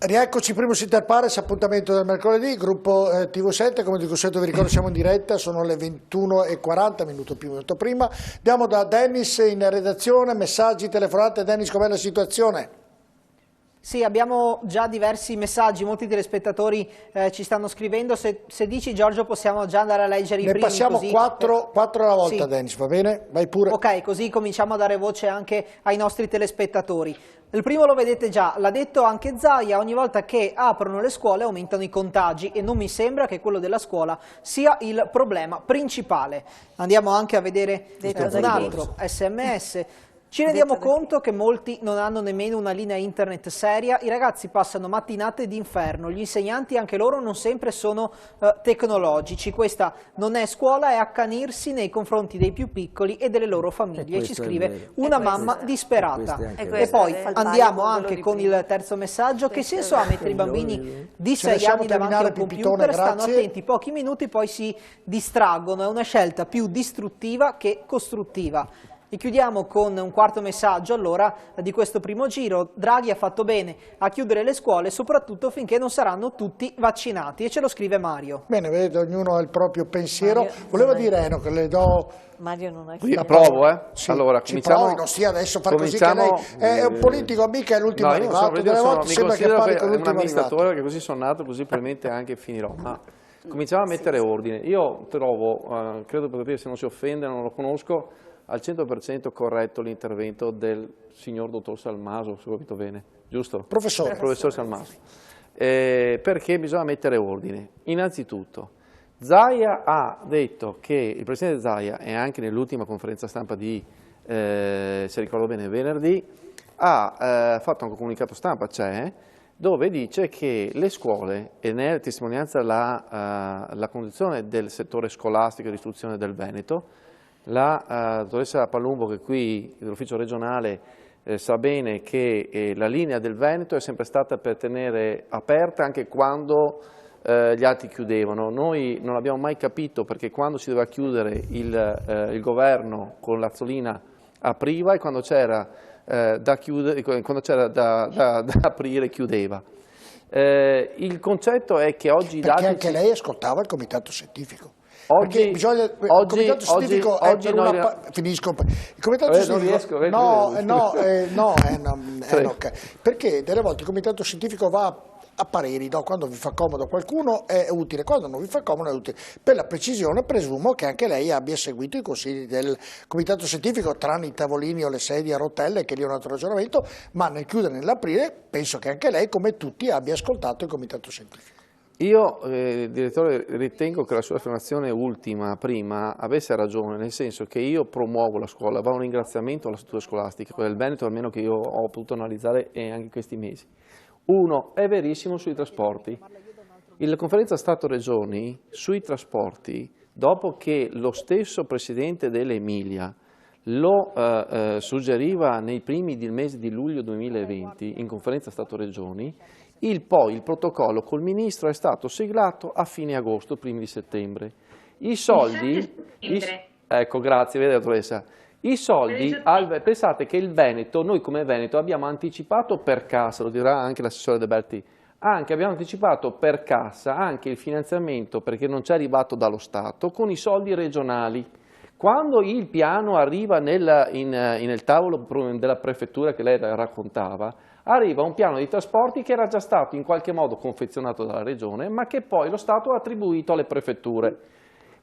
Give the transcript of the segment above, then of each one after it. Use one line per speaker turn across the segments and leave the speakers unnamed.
Rieccoci, Primus Inter Pares, appuntamento del mercoledì, gruppo TV7, come di consueto vi ricordo siamo in diretta, sono le 21:40, minuto più, minuto prima. Andiamo da Dennis in redazione, messaggi, telefonate. Dennis, com'è la situazione?
Sì, abbiamo già diversi messaggi, molti telespettatori ci stanno scrivendo, se dici Giorgio possiamo già andare a leggere i primi.
Ne passiamo
così,
4 alla volta,
sì.
Dennis, va bene? Vai pure.
Ok, così cominciamo a dare voce anche ai nostri telespettatori. Il primo lo vedete già, l'ha detto anche Zaia, ogni volta che aprono le scuole aumentano i contagi e non mi sembra che quello della scuola sia il problema principale. Andiamo anche a vedere un altro SMS. Ci rendiamo conto che molti non hanno nemmeno una linea internet seria, i ragazzi passano mattinate d'inferno, gli insegnanti anche loro non sempre sono tecnologici, questa non è scuola, è accanirsi nei confronti dei più piccoli e delle loro famiglie, ci scrive una mamma disperata. E poi andiamo anche con il terzo messaggio, che senso ha mettere i bambini di 6 anni davanti a un computer, stanno attenti pochi minuti poi si distraggono, è una scelta più distruttiva che costruttiva. E chiudiamo con un quarto messaggio allora di questo primo giro. Draghi ha fatto bene a chiudere le scuole soprattutto finché non saranno tutti vaccinati e ce lo scrive Mario.
Bene, vedete, ognuno ha il proprio pensiero. Volevo dire Eno che le do...
Mario non è
Io provo,
Sì,
allora, cominciamo.
Non sia adesso far così che lei è un politico, mica è l'ultimo arrivato. Delle volte sembra che parli con l'ultimo
amministratore, che così sono nato, così probabilmente anche finirò. Ma cominciamo a mettere ordine. Io trovo, credo per capire se non si offende, non lo conosco, al 100% corretto l'intervento del signor dottor Salmaso, se ho capito bene, giusto?
Professore.
Professor Salmaso. Perché bisogna mettere ordine. Innanzitutto, Zaia ha detto che, il presidente Zaia, e anche nell'ultima conferenza stampa di, se ricordo bene, venerdì, ha fatto un comunicato stampa, dove dice che le scuole, e ne è testimonianza la condizione del settore scolastico e di istruzione del Veneto, la dottoressa Palumbo, che qui dell'ufficio regionale sa bene che la linea del Veneto è sempre stata per tenere aperta anche quando gli altri chiudevano. Noi non abbiamo mai capito perché quando si doveva chiudere il governo con l'Azzolina apriva e quando c'era da aprire chiudeva. Il concetto è che oggi i dati...
Perché anche lei ascoltava il comitato scientifico.
Oggi,
il comitato scientifico è per una... Finisco. Il comitato scientifico... Perché delle volte il comitato scientifico va a pareri, no? Quando vi fa comodo qualcuno è utile, quando non vi fa comodo è utile. Per la precisione presumo che anche lei abbia seguito i consigli del comitato scientifico, tranne i tavolini o le sedie a rotelle, che lì è un altro ragionamento, ma nel chiudere e nell'aprire penso che anche lei, come tutti, abbia ascoltato il comitato scientifico.
Io, direttore, ritengo che la sua affermazione ultima, prima, avesse ragione, nel senso che io promuovo la scuola, va un ringraziamento alla struttura scolastica, quella del Veneto almeno che io ho potuto analizzare anche in questi mesi. Uno, è verissimo sui trasporti. La conferenza Stato-Regioni sui trasporti, dopo che lo stesso Presidente dell'Emilia lo suggeriva nei primi del mese di luglio 2020 in conferenza Stato-Regioni, poi il protocollo col Ministro è stato siglato a fine agosto, primi di settembre. I soldi, ecco grazie, vede dottoressa, i soldi, pensate che il Veneto, noi come Veneto abbiamo anticipato per cassa, lo dirà anche l'assessore De Berti, abbiamo anticipato per cassa anche il finanziamento perché non ci è arrivato dallo Stato con i soldi regionali. Quando il piano arriva nel tavolo della prefettura che lei raccontava, arriva un piano di trasporti che era già stato in qualche modo confezionato dalla regione, ma che poi lo Stato ha attribuito alle prefetture.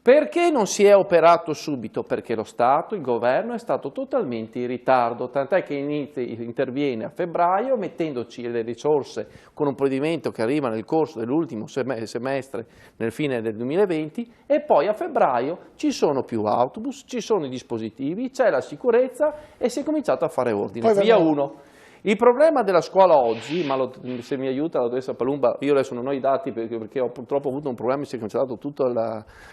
Perché non si è operato subito? Perché lo Stato, il governo, è stato totalmente in ritardo, tant'è che interviene a febbraio mettendoci le risorse con un provvedimento che arriva nel corso dell'ultimo semestre, nel fine del 2020, e poi a febbraio ci sono più autobus, ci sono i dispositivi, c'è la sicurezza e si è cominciato a fare ordine. Via uno. Il problema della scuola oggi, ma se mi aiuta la dottoressa Palumba, io adesso non ho i dati perché ho purtroppo avuto un problema, mi si è cancellato tutte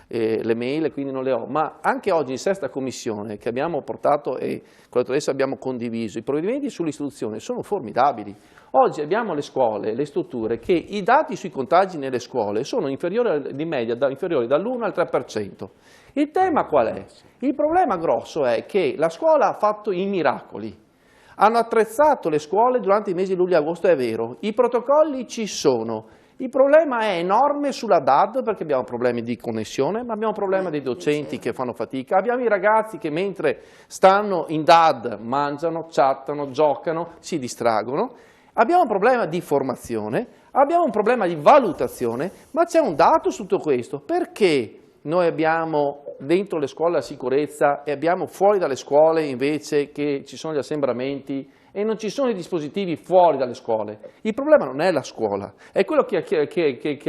le mail e quindi non le ho, ma anche oggi in sesta commissione che abbiamo portato e con la dottoressa abbiamo condiviso, i provvedimenti sull'istruzione sono formidabili. Oggi abbiamo le scuole, le strutture che i dati sui contagi nelle scuole sono inferiori di media, inferiori dall'1 al 3%. Il tema qual è? Il problema grosso è che la scuola ha fatto i miracoli. Hanno attrezzato le scuole durante i mesi di luglio e agosto, è vero, i protocolli ci sono. Il problema è enorme sulla DAD perché abbiamo problemi di connessione, ma abbiamo un problema dei docenti che fanno fatica, abbiamo i ragazzi che mentre stanno in DAD mangiano, chattano, giocano, si distraggono, abbiamo un problema di formazione, abbiamo un problema di valutazione, ma c'è un dato su tutto questo. Perché noi abbiamo dentro le scuole la sicurezza e abbiamo fuori dalle scuole invece che ci sono gli assembramenti e non ci sono i dispositivi fuori dalle scuole? Il problema non è la scuola, è quello che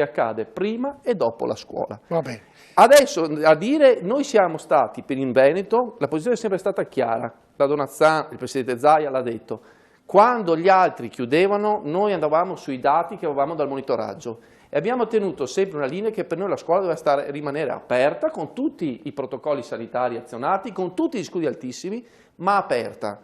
accade prima e dopo la scuola.
Va bene.
Adesso a dire noi siamo stati per in Veneto, la posizione è sempre stata chiara, la Donazzan, il presidente Zaia l'ha detto, quando gli altri chiudevano noi andavamo sui dati che avevamo dal monitoraggio e abbiamo tenuto sempre una linea che per noi la scuola doveva rimanere aperta con tutti i protocolli sanitari azionati, con tutti gli scudi altissimi, ma aperta.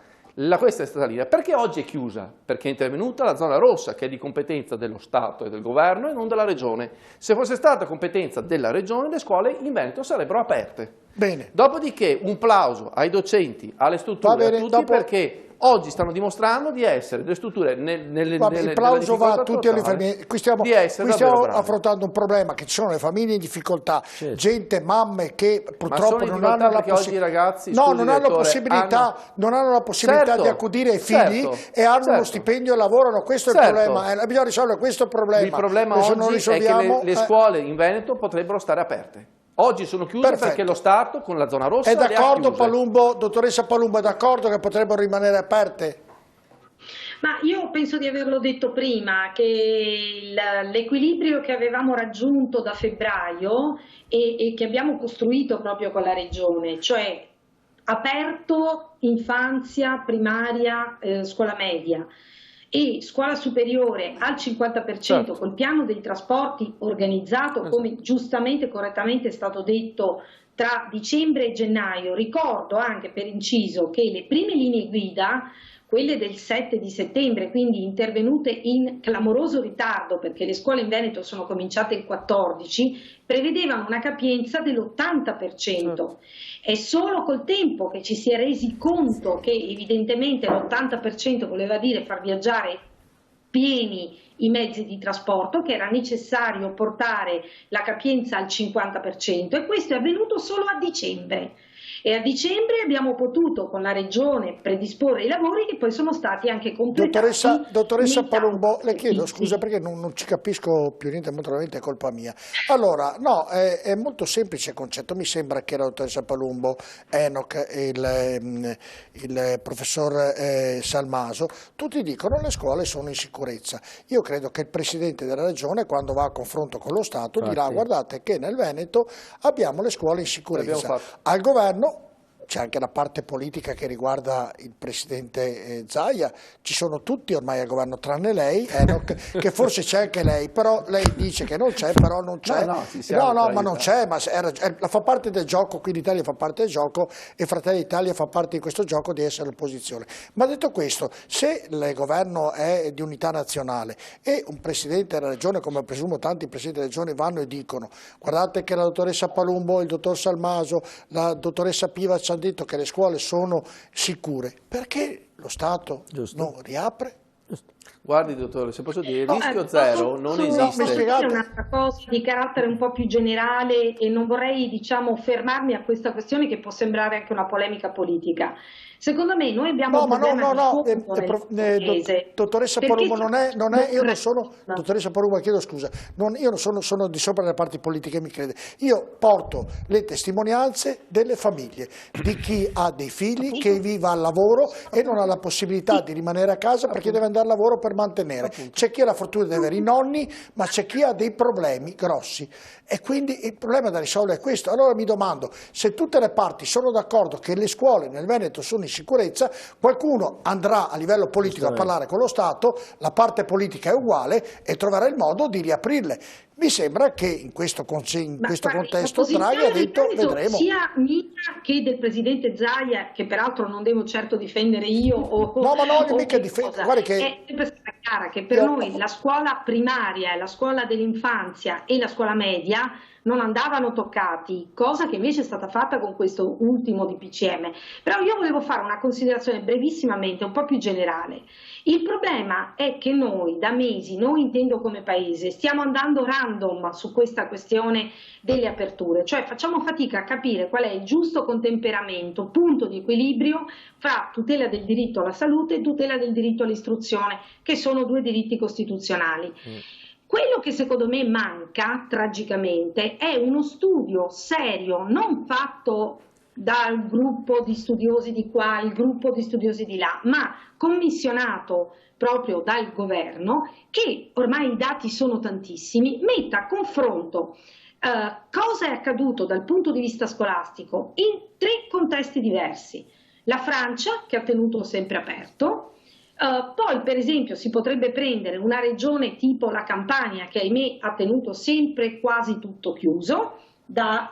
Questa è stata la linea. Perché oggi è chiusa? Perché è intervenuta la zona rossa, che è di competenza dello Stato e del Governo e non della Regione. Se fosse stata competenza della Regione, le scuole in Veneto sarebbero aperte.
Bene.
Dopodiché un plauso ai docenti, alle strutture, a tutti, perché oggi stanno dimostrando di essere delle strutture
il plauso va a tutti gli infermieri. Qui stiamo affrontando un problema che ci sono le famiglie in difficoltà, gente, mamme che purtroppo non hanno la possibilità,
certo,
di accudire ai figli e hanno uno stipendio e lavorano. Questo è il problema, bisogna risolvere questo problema.
Il problema oggi è che le scuole in Veneto potrebbero stare aperte. Oggi sono chiuse perché lo Stato con la zona rossa
è d'accordo Palumbo, dottoressa Palumbo, è d'accordo che potrebbero rimanere aperte?
Ma io penso di averlo detto prima, che l'equilibrio che avevamo raggiunto da febbraio e che abbiamo costruito proprio con la Regione, cioè aperto infanzia, primaria, scuola media, e scuola superiore al 50%, certo, col piano dei trasporti organizzato, come giustamente e correttamente è stato detto, tra dicembre e gennaio. Ricordo anche per inciso che le prime linee guida, quelle del 7 di settembre, quindi intervenute in clamoroso ritardo perché le scuole in Veneto sono cominciate il 14, prevedevano una capienza dell'80%. Certo. È solo col tempo che ci si è resi conto che evidentemente l'80% voleva dire far viaggiare pieni i mezzi di trasporto, che era necessario portare la capienza al 50%, e questo è avvenuto solo a dicembre. E a dicembre abbiamo potuto con la Regione predisporre i lavori che poi sono stati anche completati.
Dottoressa Palumbo, le chiedo scusa perché non ci capisco più niente, molto probabilmente è colpa mia. Allora, no, è molto semplice il concetto, mi sembra che la dottoressa Palumbo, Enoch e il professor Salmaso, tutti dicono che le scuole sono in sicurezza. Io credo che il Presidente della Regione, quando va a confronto con lo Stato, dirà guardate che nel Veneto abbiamo le scuole in sicurezza. Al Governo c'è anche la parte politica che riguarda il Presidente Zaia, ci sono tutti ormai al governo tranne lei, Enoch, che forse c'è anche lei, però lei dice che non c'è, però non c'è. No, ma non c'è, ma fa parte del gioco, qui l'Italia fa parte del gioco e Fratelli d'Italia fa parte di questo gioco di essere l'opposizione. Ma detto questo, se il governo è di unità nazionale e un Presidente della Regione, come presumo tanti Presidenti della Regione, vanno e dicono guardate che la dottoressa Palumbo, il dottor Salmaso, la dottoressa Piva hanno detto che le scuole sono sicure, perché lo Stato non riapre?
Guardi dottore, se posso dire, il rischio zero non esiste.
Posso dire un'altra cosa di carattere un po' più generale e non vorrei fermarmi a questa questione che può sembrare anche una polemica politica. Secondo me noi abbiamo un problema di fondo nel paese.
Dottoressa Palumbo, dottoressa Palumbo, chiedo scusa, io non sono di sopra delle parti politiche, mi crede. Io porto le testimonianze delle famiglie, di chi ha dei figli, che vive al lavoro e non ha la possibilità di rimanere a casa perché deve andare al lavoro per mantenere. C'è chi ha la fortuna di avere i nonni, ma c'è chi ha dei problemi grossi. E quindi il problema da risolvere è questo. Allora mi domando, se tutte le parti sono d'accordo che le scuole nel Veneto sono in sicurezza, qualcuno andrà a livello politico a parlare con lo Stato, la parte politica è uguale e troverà il modo di riaprirle. Mi sembra che in questo contesto Draghi ha detto vedremo.
Sia mia che del Presidente Zaia, che peraltro non devo certo difendere io.
Mica difendere.
È sempre stata chiara che per noi la scuola primaria, la scuola dell'infanzia e la scuola media non andavano toccati, cosa che invece è stata fatta con questo ultimo DPCM. Però io volevo fare una considerazione brevissimamente, un po' più generale. Il problema è che noi da mesi, noi intendo come Paese, stiamo andando random su questa questione delle aperture, cioè facciamo fatica a capire qual è il giusto contemperamento, punto di equilibrio fra tutela del diritto alla salute e tutela del diritto all'istruzione, che sono due diritti costituzionali. Quello che secondo me manca, tragicamente, è uno studio serio, non fatto dal gruppo di studiosi di qua, il gruppo di studiosi di là, ma commissionato proprio dal governo, che ormai i dati sono tantissimi, metta a confronto cosa è accaduto dal punto di vista scolastico in 3 contesti diversi. La Francia, che ha tenuto sempre aperto, poi per esempio si potrebbe prendere una regione tipo la Campania, che ahimè ha tenuto sempre quasi tutto chiuso, da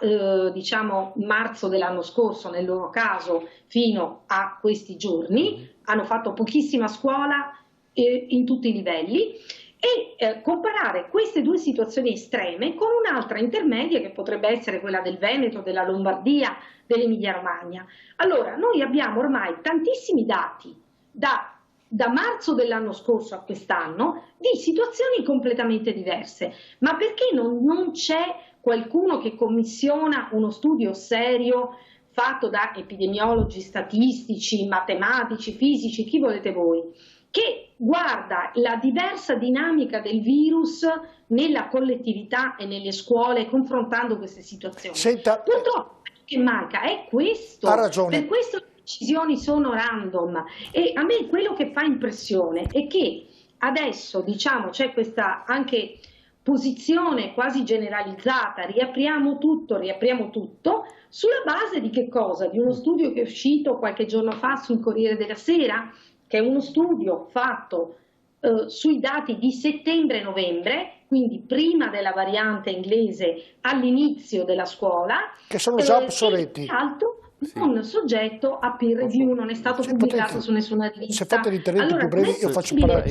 diciamo marzo dell'anno scorso nel loro caso fino a questi giorni, hanno fatto pochissima scuola in tutti i livelli, e comparare queste due situazioni estreme con un'altra intermedia che potrebbe essere quella del Veneto, della Lombardia, dell'Emilia Romagna. Allora, noi abbiamo ormai tantissimi dati da marzo dell'anno scorso a quest'anno di situazioni completamente diverse, ma perché non c'è qualcuno che commissiona uno studio serio fatto da epidemiologi, statistici, matematici, fisici, chi volete voi, che guarda la diversa dinamica del virus nella collettività e nelle scuole confrontando queste situazioni?
Senta,
purtroppo che manca è questo,
ha ragione.
per questo le decisioni sono random, e a me quello che fa impressione è che adesso diciamo c'è questa anche posizione quasi generalizzata, riapriamo tutto, sulla base di che cosa? Di uno studio che è uscito qualche giorno fa sul Corriere della Sera, che è uno studio fatto sui dati di settembre-novembre, quindi prima della variante inglese, all'inizio della scuola,
che sono già obsoleti.
Non soggetto a peer review, non è stato pubblicato su nessuna rivista.
Se fate gli interventi più brevi io faccio parlare.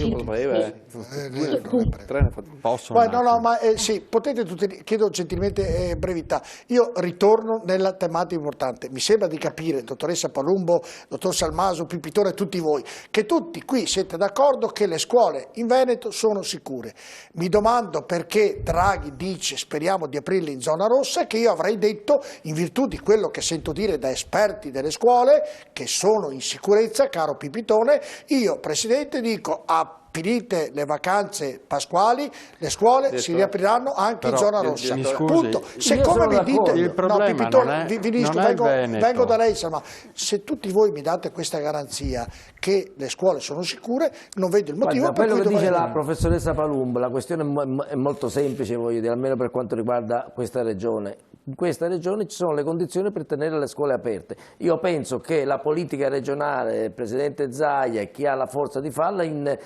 Sì, potete tutti, chiedo gentilmente brevità. Io ritorno nella tematica importante. Mi sembra di capire, dottoressa Palumbo, dottor Salmaso, Pipitone, tutti voi, che tutti qui siete d'accordo che le scuole in Veneto sono sicure. Mi domando perché Draghi dice speriamo di aprirle in zona rossa, che io avrei detto in virtù di quello che sento dire da esperti delle scuole che sono in sicurezza, caro Pipitone. Io, Presidente, dico finite le vacanze pasquali, le scuole si riapriranno anche in zona rossa. Punto. Siccome mi dite,
il problema
Pipitone,
non è
vengo da lei, ma se tutti voi mi date questa garanzia che le scuole sono sicure, non vedo il motivo.
Guarda, quello che dice la professoressa Palumbo, la questione è molto semplice, voglio dire, almeno per quanto riguarda questa regione. In questa regione ci sono le condizioni per tenere le scuole aperte. Io penso che la politica regionale, il Presidente Zaia e chi ha la forza di farla nelle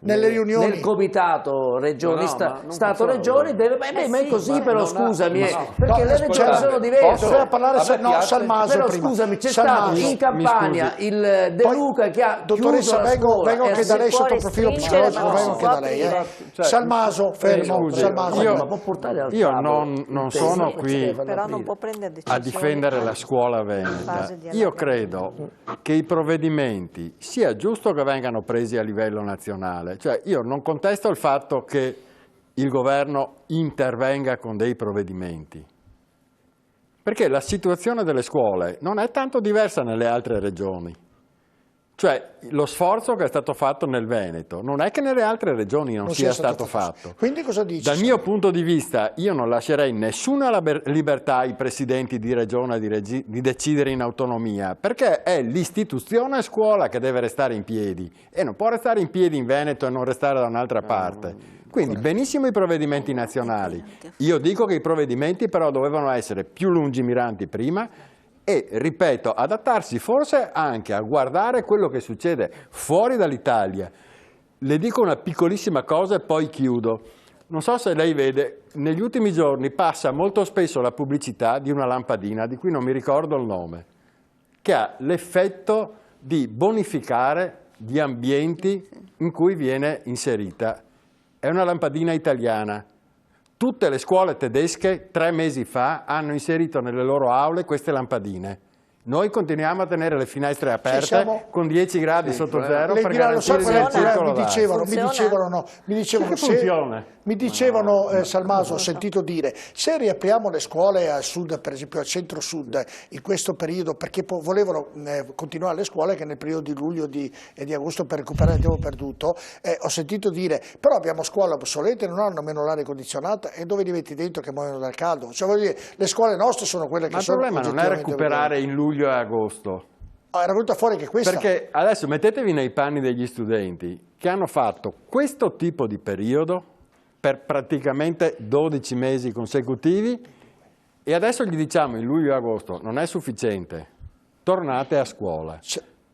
riunioni, nel comitato regioni, Stato-Regioni deve... ma è così, però scusami, perché le regioni sono diverse.
Doveva parlare Salmaso
però
prima.
Scusami, c'è stato in Campania il De Luca che ha
dottoressa,
chiuso
vengo anche da lei sotto il profilo psicologico, vengo anche da lei. Salmaso, fermo.
Io non sono qui
però non può prendere
a difendere la scuola veneta. Io credo che i provvedimenti sia giusto che vengano presi a livello nazionale. Cioè, io non contesto il fatto che il governo intervenga con dei provvedimenti, perché la situazione delle scuole non è tanto diversa nelle altre regioni. Cioè, lo sforzo che è stato fatto nel Veneto non è che nelle altre regioni non sia stato fatto.
Quindi cosa dici?
Dal mio punto di vista, io non lascerei nessuna libertà ai presidenti di regione di decidere in autonomia, perché è l'istituzione scuola che deve restare in piedi e non può restare in piedi in Veneto e non restare da un'altra parte. Quindi benissimo i provvedimenti nazionali. Io dico che i provvedimenti però dovevano essere più lungimiranti prima, e, ripeto, adattarsi forse anche a guardare quello che succede fuori dall'Italia. Le dico una piccolissima cosa e poi chiudo. Non so se lei vede, negli ultimi giorni passa molto spesso la pubblicità di una lampadina, di cui non mi ricordo il nome, che ha l'effetto di bonificare gli ambienti in cui viene inserita. È una lampadina italiana. tutte le scuole tedesche 3 mesi fa hanno inserito nelle loro aule queste lampadine. Noi continuiamo a tenere le finestre aperte con 10 gradi sotto zero per garantire il circolo d'aria.
Mi dicevano, Salmaso, ho sentito dire, se riapriamo le scuole al sud, per esempio al centro-sud, in questo periodo, perché volevano continuare le scuole che nel periodo di luglio e di agosto per recuperare il tempo perduto, ho sentito dire, però abbiamo scuole obsolete, non hanno nemmeno l'aria condizionata, e dove li metti dentro che muoiono dal caldo? Cioè, voglio dire, le scuole nostre sono quelle che sono...
Ma il problema non è recuperare in luglio e agosto.
Era venuta fuori che questa...
Perché adesso mettetevi nei panni degli studenti che hanno fatto questo tipo di periodo per praticamente 12 mesi consecutivi e adesso gli diciamo in luglio e agosto non è sufficiente, tornate a scuola.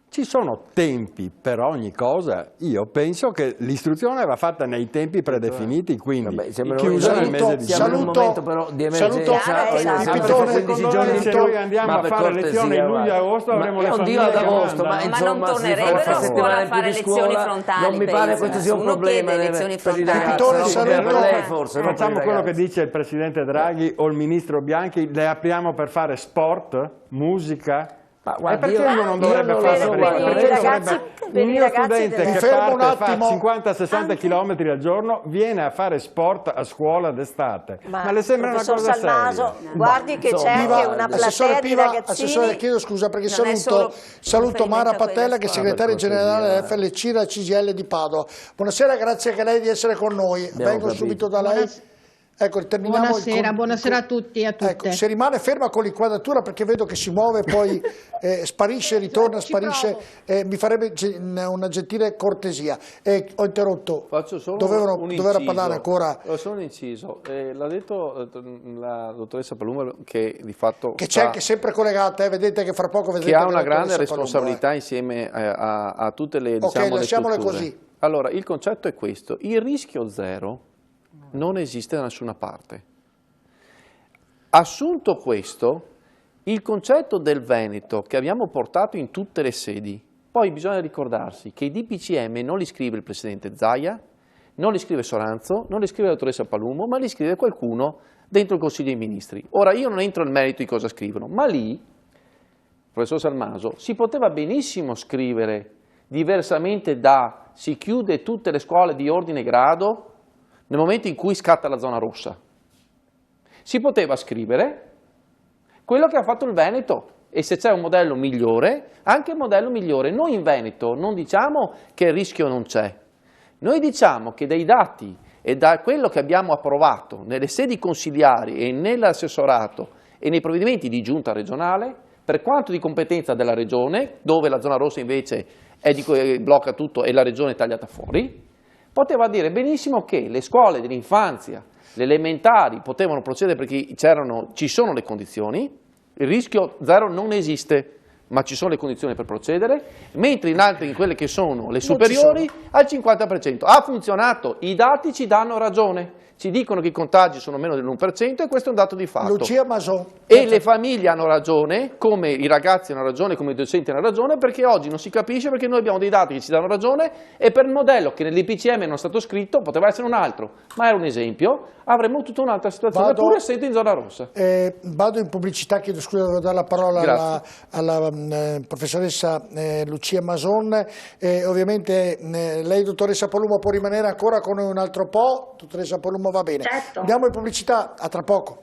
Ci sono tempi per ogni cosa, io penso che l'istruzione va fatta nei tempi predefiniti, quindi chiusa nel mese di
saluto
se noi andiamo a fare lezioni in luglio e agosto avremo le famiglie che
agosto,
ma
insomma
tornerebbero a scuola a fare lezioni frontali.
Non mi pare questo sia un problema per i ragazzi.
Facciamo quello che dice il Presidente Draghi o il Ministro Bianchi, le apriamo per fare sport, musica. Ma perché io non dovrebbe farlo per il mio studente che parte fa 50-60 km al giorno viene a fare sport a scuola d'estate, ma le sembra una cosa seria?
Guardi che c'è anche una platea di ragazzini.
Assessore, chiedo scusa perché saluto Mara Pattella che è segretaria generale della FLC della CGIL di Padova. Buonasera, grazie anche a lei di essere con noi. Vengo subito da lei. Ecco, terminiamo
buonasera a tutti e a tutte.
Ecco, se rimane ferma con l'inquadratura perché vedo che si muove, poi sparisce, ritorna, sparisce, mi farebbe una gentile cortesia. Ho interrotto,
faccio solo
doveva parlare ancora.
Solo un inciso, l'ha detto la dottoressa Palumbo che di fatto...
Che c'è anche sempre collegata, vedete che fra poco vedrete
che ha una grande responsabilità insieme a tutte le, diciamo,
lasciamole
strutture.
Così.
Allora, il concetto è questo, il rischio zero non esiste da nessuna parte. Assunto questo, il concetto del Veneto che abbiamo portato in tutte le sedi, poi bisogna ricordarsi che i DPCM non li scrive il Presidente Zaia, non li scrive Soranzo, non li scrive la dottoressa Palumbo, ma li scrive qualcuno dentro il Consiglio dei Ministri. Ora, io non entro nel merito di cosa scrivono, ma lì, professor Salmaso, si poteva benissimo scrivere diversamente da si chiude tutte le scuole di ordine e grado nel momento in cui scatta la zona rossa. Si poteva scrivere quello che ha fatto il Veneto e se c'è un modello migliore, anche il modello migliore. Noi in Veneto non diciamo che il rischio non c'è, noi diciamo che dai dati e da quello che abbiamo approvato nelle sedi consiliari e nell'assessorato e nei provvedimenti di giunta regionale, per quanto di competenza della regione, dove la zona rossa invece blocca tutto e la regione è tagliata fuori, poteva dire benissimo che le scuole dell'infanzia, le elementari potevano procedere perché ci sono le condizioni, il rischio zero non esiste, ma ci sono le condizioni per procedere, mentre in quelle che sono le superiori al 50%. Ha funzionato, i dati ci danno ragione, ci dicono che i contagi sono meno dell'1% e questo è un dato di fatto.
Lucia Mason.
E le famiglie hanno ragione, come i ragazzi hanno ragione, come i docenti hanno ragione, perché oggi non si capisce perché noi abbiamo dei dati che ci danno ragione e per il modello che nell'IPCM non è stato scritto, poteva essere un altro, ma era un esempio, avremmo tutta un'altra situazione, pur essendo in zona rossa.
Vado in pubblicità, chiedo scusa, devo dare la parola alla professoressa Lucia Mason. Ovviamente lei, dottoressa Palumbo, può rimanere ancora con noi un altro po', dottoressa Palumbo va bene.
Certo.
Andiamo in pubblicità, a tra poco.